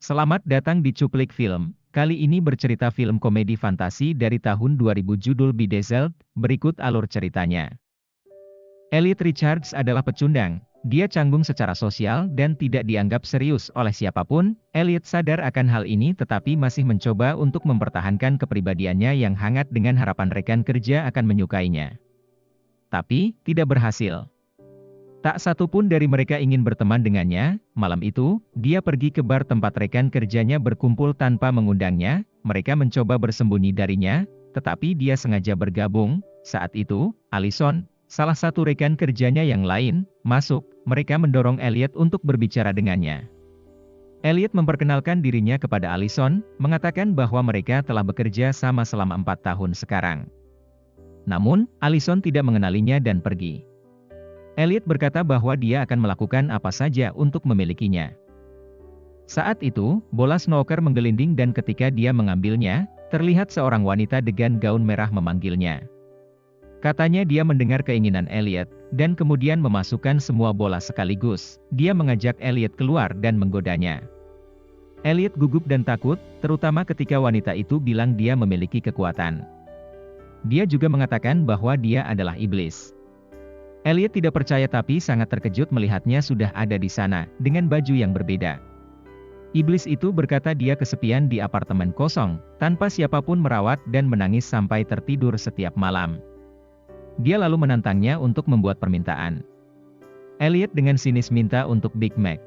Selamat datang di Cuplik Film. Kali ini bercerita film komedi fantasi dari tahun 2000 judul Bedazzled. Berikut alur ceritanya. Elliot Richards adalah pecundang. Dia canggung secara sosial dan tidak dianggap serius oleh siapapun. Elliot sadar akan hal ini tetapi masih mencoba untuk mempertahankan kepribadiannya yang hangat dengan harapan rekan kerja akan menyukainya. Tapi, tidak berhasil. Tak satu pun dari mereka ingin berteman dengannya. Malam itu, dia pergi ke bar tempat rekan kerjanya berkumpul tanpa mengundangnya. Mereka mencoba bersembunyi darinya, tetapi dia sengaja bergabung. Saat itu, Allison, salah satu rekan kerjanya yang lain, masuk. Mereka mendorong Elliot untuk berbicara dengannya. Elliot memperkenalkan dirinya kepada Allison, mengatakan bahwa mereka telah bekerja sama selama 4 tahun sekarang. Namun, Allison tidak mengenalinya dan pergi. Elliot berkata bahwa dia akan melakukan apa saja untuk memilikinya. Saat itu, bola snooker menggelinding dan ketika dia mengambilnya, terlihat seorang wanita dengan gaun merah memanggilnya. Katanya dia mendengar keinginan Elliot, dan kemudian memasukkan semua bola sekaligus. Dia mengajak Elliot keluar dan menggodanya. Elliot gugup dan takut, terutama ketika wanita itu bilang dia memiliki kekuatan. Dia juga mengatakan bahwa dia adalah iblis. Elliot tidak percaya tapi sangat terkejut melihatnya sudah ada di sana, dengan baju yang berbeda. Iblis itu berkata dia kesepian di apartemen kosong, tanpa siapapun merawat dan menangis sampai tertidur setiap malam. Dia lalu menantangnya untuk membuat permintaan. Elliot dengan sinis minta untuk Big Mac.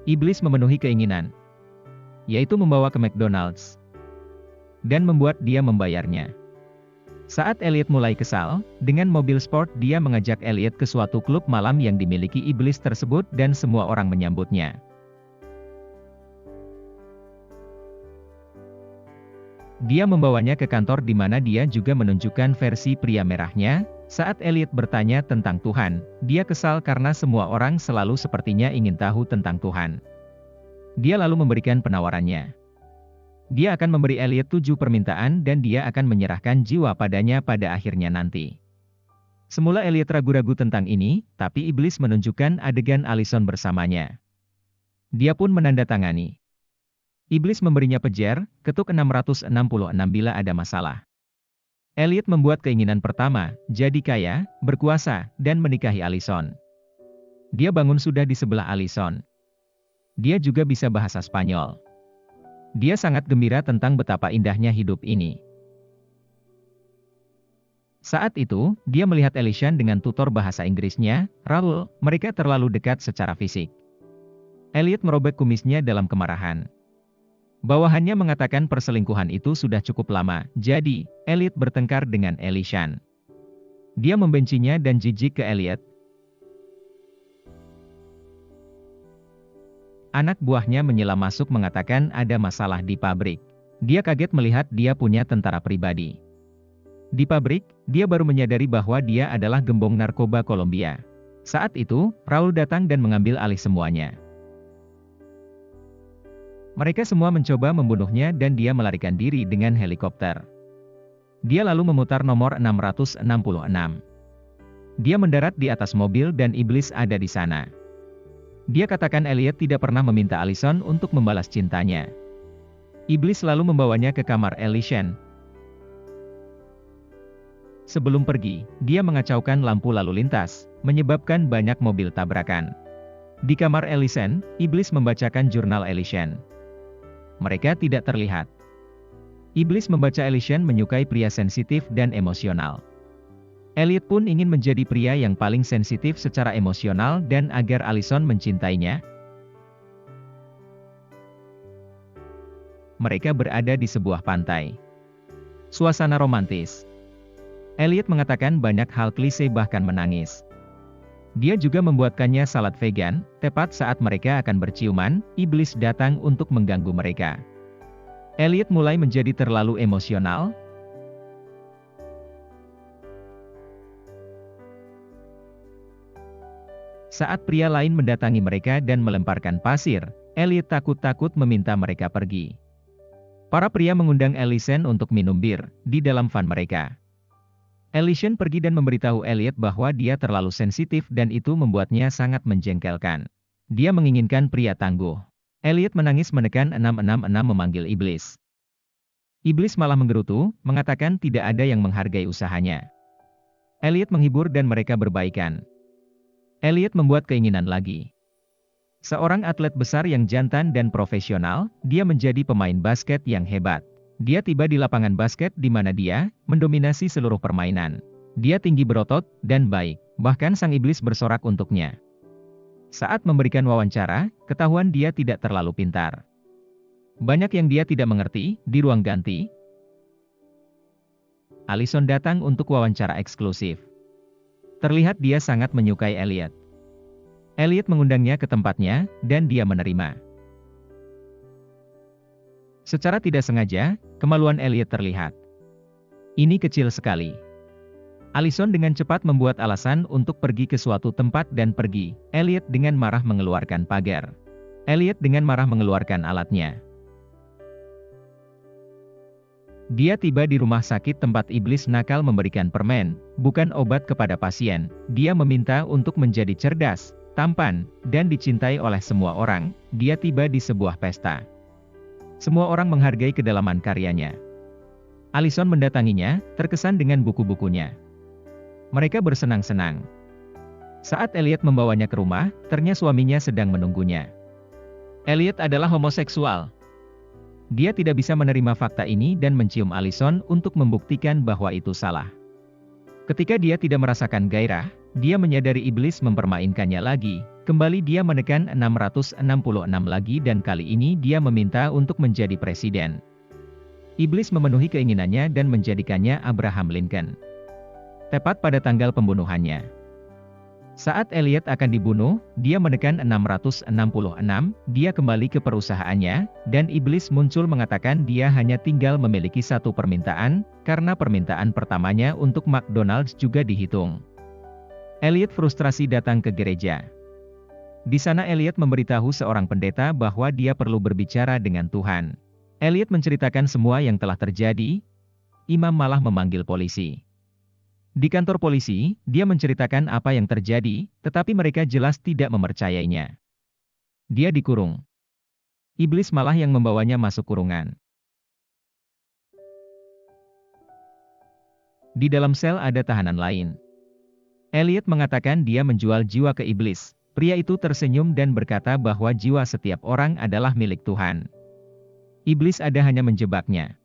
Iblis memenuhi keinginan, yaitu membawa ke McDonald's, dan membuat dia membayarnya. Saat Elliot mulai kesal, dengan mobil sport dia mengajak Elliot ke suatu klub malam yang dimiliki iblis tersebut dan semua orang menyambutnya. Dia membawanya ke kantor di mana dia juga menunjukkan versi pria merahnya. Saat Elliot bertanya tentang Tuhan, dia kesal karena semua orang selalu sepertinya ingin tahu tentang Tuhan. Dia lalu memberikan penawarannya. Dia akan memberi Elliot 7 permintaan dan dia akan menyerahkan jiwa padanya pada akhirnya nanti. Semula Elliot ragu-ragu tentang ini, tapi iblis menunjukkan adegan Allison bersamanya. Dia pun menandatangani. Iblis memberinya pejer, ketuk 666 bila ada masalah. Elliot membuat keinginan pertama, jadi kaya, berkuasa, dan menikahi Allison. Dia bangun sudah di sebelah Allison. Dia juga bisa bahasa Spanyol. Dia sangat gembira tentang betapa indahnya hidup ini. Saat itu, dia melihat Allison dengan tutor bahasa Inggrisnya, Raul. Mereka terlalu dekat secara fisik. Elliot merobek kumisnya dalam kemarahan. Bawahannya mengatakan perselingkuhan itu sudah cukup lama, jadi, Elliot bertengkar dengan Allison. Dia membencinya dan jijik ke Elliot. Anak buahnya menyela masuk mengatakan ada masalah di pabrik. Dia kaget melihat dia punya tentara pribadi. Di pabrik, dia baru menyadari bahwa dia adalah gembong narkoba Kolombia. Saat itu, Raul datang dan mengambil alih semuanya. Mereka semua mencoba membunuhnya dan dia melarikan diri dengan helikopter. Dia lalu memutar nomor 666. Dia mendarat di atas mobil dan iblis ada di sana. Dia katakan Elliot tidak pernah meminta Allison untuk membalas cintanya. Iblis lalu membawanya ke kamar Allison. Sebelum pergi, dia mengacaukan lampu lalu lintas, menyebabkan banyak mobil tabrakan. Di kamar Allison, iblis membacakan jurnal Allison. Mereka tidak terlihat. Iblis membaca Allison menyukai pria sensitif dan emosional. Elliot pun ingin menjadi pria yang paling sensitif secara emosional dan agar Allison mencintainya. Mereka berada di sebuah pantai. Suasana romantis. Elliot mengatakan banyak hal klise bahkan menangis. Dia juga membuatkannya salad vegan. Tepat saat mereka akan berciuman, iblis datang untuk mengganggu mereka. Elliot mulai menjadi terlalu emosional. Saat pria lain mendatangi mereka dan melemparkan pasir, Elliot takut-takut meminta mereka pergi. Para pria mengundang Allison untuk minum bir di dalam van mereka. Ellison pergi dan memberitahu Elliot bahwa dia terlalu sensitif dan itu membuatnya sangat menjengkelkan. Dia menginginkan pria tangguh. Elliot menangis menekan 666 memanggil iblis. Iblis malah menggerutu, mengatakan tidak ada yang menghargai usahanya. Elliot menghibur dan mereka berbaikan. Elliot membuat keinginan lagi. Seorang atlet besar yang jantan dan profesional, dia menjadi pemain basket yang hebat. Dia tiba di lapangan basket di mana dia mendominasi seluruh permainan. Dia tinggi berotot dan baik, bahkan sang iblis bersorak untuknya. Saat memberikan wawancara, ketahuan dia tidak terlalu pintar. Banyak yang dia tidak mengerti. Di ruang ganti, Ellison datang untuk wawancara eksklusif. Terlihat dia sangat menyukai Elliot. Elliot mengundangnya ke tempatnya, dan dia menerima. Secara tidak sengaja, kemaluan Elliot terlihat. Ini kecil sekali. Ellison dengan cepat membuat alasan untuk pergi ke suatu tempat dan pergi. Elliot dengan marah mengeluarkan pagar. Elliot dengan marah mengeluarkan alatnya. Dia tiba di rumah sakit tempat iblis nakal memberikan permen, bukan obat kepada pasien. Dia meminta untuk menjadi cerdas, tampan, dan dicintai oleh semua orang. Dia tiba di sebuah pesta. Semua orang menghargai kedalaman karyanya. Ellison mendatanginya, terkesan dengan buku-bukunya. Mereka bersenang-senang. Saat Elliot membawanya ke rumah, ternyata suaminya sedang menunggunya. Elliot adalah homoseksual. Dia tidak bisa menerima fakta ini dan mencium Ellison untuk membuktikan bahwa itu salah. Ketika dia tidak merasakan gairah, dia menyadari iblis mempermainkannya lagi. Kembali dia menekan 666 lagi dan kali ini dia meminta untuk menjadi presiden. Iblis memenuhi keinginannya dan menjadikannya Abraham Lincoln. Tepat pada tanggal pembunuhannya. Saat Elliot akan dibunuh, dia menekan 666, dia kembali ke perusahaannya, dan iblis muncul mengatakan dia hanya tinggal memiliki satu permintaan, karena permintaan pertamanya untuk McDonald's juga dihitung. Elliot frustrasi datang ke gereja. Di sana Elliot memberitahu seorang pendeta bahwa dia perlu berbicara dengan Tuhan. Elliot menceritakan semua yang telah terjadi. Imam malah memanggil polisi. Di kantor polisi, dia menceritakan apa yang terjadi, tetapi mereka jelas tidak mempercayainya. Dia dikurung. Iblis malah yang membawanya masuk kurungan. Di dalam sel ada tahanan lain. Elliot mengatakan dia menjual jiwa ke iblis. Pria itu tersenyum dan berkata bahwa jiwa setiap orang adalah milik Tuhan. Iblis ada hanya menjebaknya.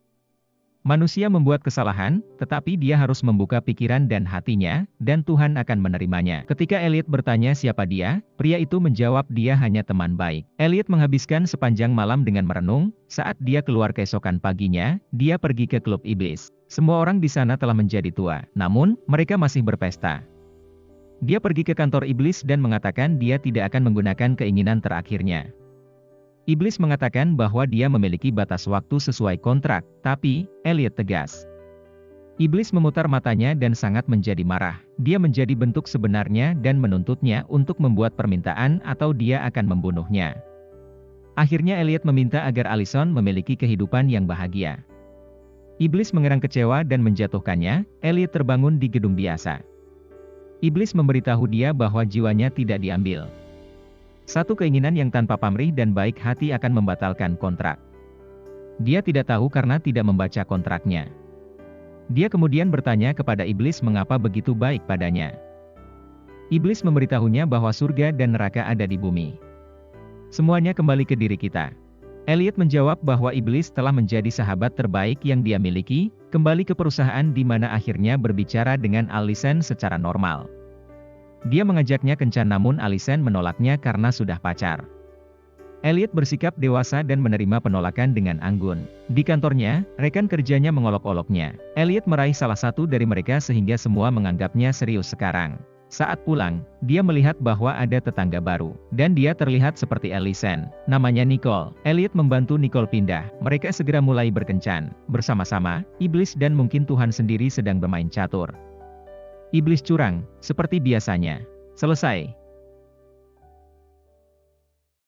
Manusia membuat kesalahan, tetapi dia harus membuka pikiran dan hatinya, dan Tuhan akan menerimanya. Ketika Elliot bertanya siapa dia, pria itu menjawab dia hanya teman baik. Elliot menghabiskan sepanjang malam dengan merenung. Saat dia keluar keesokan paginya, dia pergi ke klub iblis. Semua orang di sana telah menjadi tua, namun mereka masih berpesta. Dia pergi ke kantor iblis dan mengatakan dia tidak akan menggunakan keinginan terakhirnya. Iblis mengatakan bahwa dia memiliki batas waktu sesuai kontrak, tapi Elliot tegas. Iblis memutar matanya dan sangat menjadi marah. Dia menjadi bentuk sebenarnya dan menuntutnya untuk membuat permintaan atau dia akan membunuhnya. Akhirnya Elliot meminta agar Ellison memiliki kehidupan yang bahagia. Iblis mengerang kecewa dan menjatuhkannya. Elliot terbangun di gedung biasa. Iblis memberitahu dia bahwa jiwanya tidak diambil. Satu keinginan yang tanpa pamrih dan baik hati akan membatalkan kontrak. Dia tidak tahu karena tidak membaca kontraknya. Dia kemudian bertanya kepada iblis mengapa begitu baik padanya. Iblis memberitahunya bahwa surga dan neraka ada di bumi. Semuanya kembali ke diri kita. Elliot menjawab bahwa iblis telah menjadi sahabat terbaik yang dia miliki, kembali ke perusahaan di mana akhirnya berbicara dengan Ellison secara normal. Dia mengajaknya kencan namun Ellison menolaknya karena sudah pacar. Elliot bersikap dewasa dan menerima penolakan dengan anggun. Di kantornya, rekan kerjanya mengolok-oloknya. Elliot meraih salah satu dari mereka sehingga semua menganggapnya serius sekarang. Saat pulang, dia melihat bahwa ada tetangga baru, dan dia terlihat seperti Ellison. Namanya Nicole. Elliot membantu Nicole pindah. Mereka segera mulai berkencan. Bersama-sama, iblis dan mungkin Tuhan sendiri sedang bermain catur. Iblis curang, seperti biasanya. Selesai.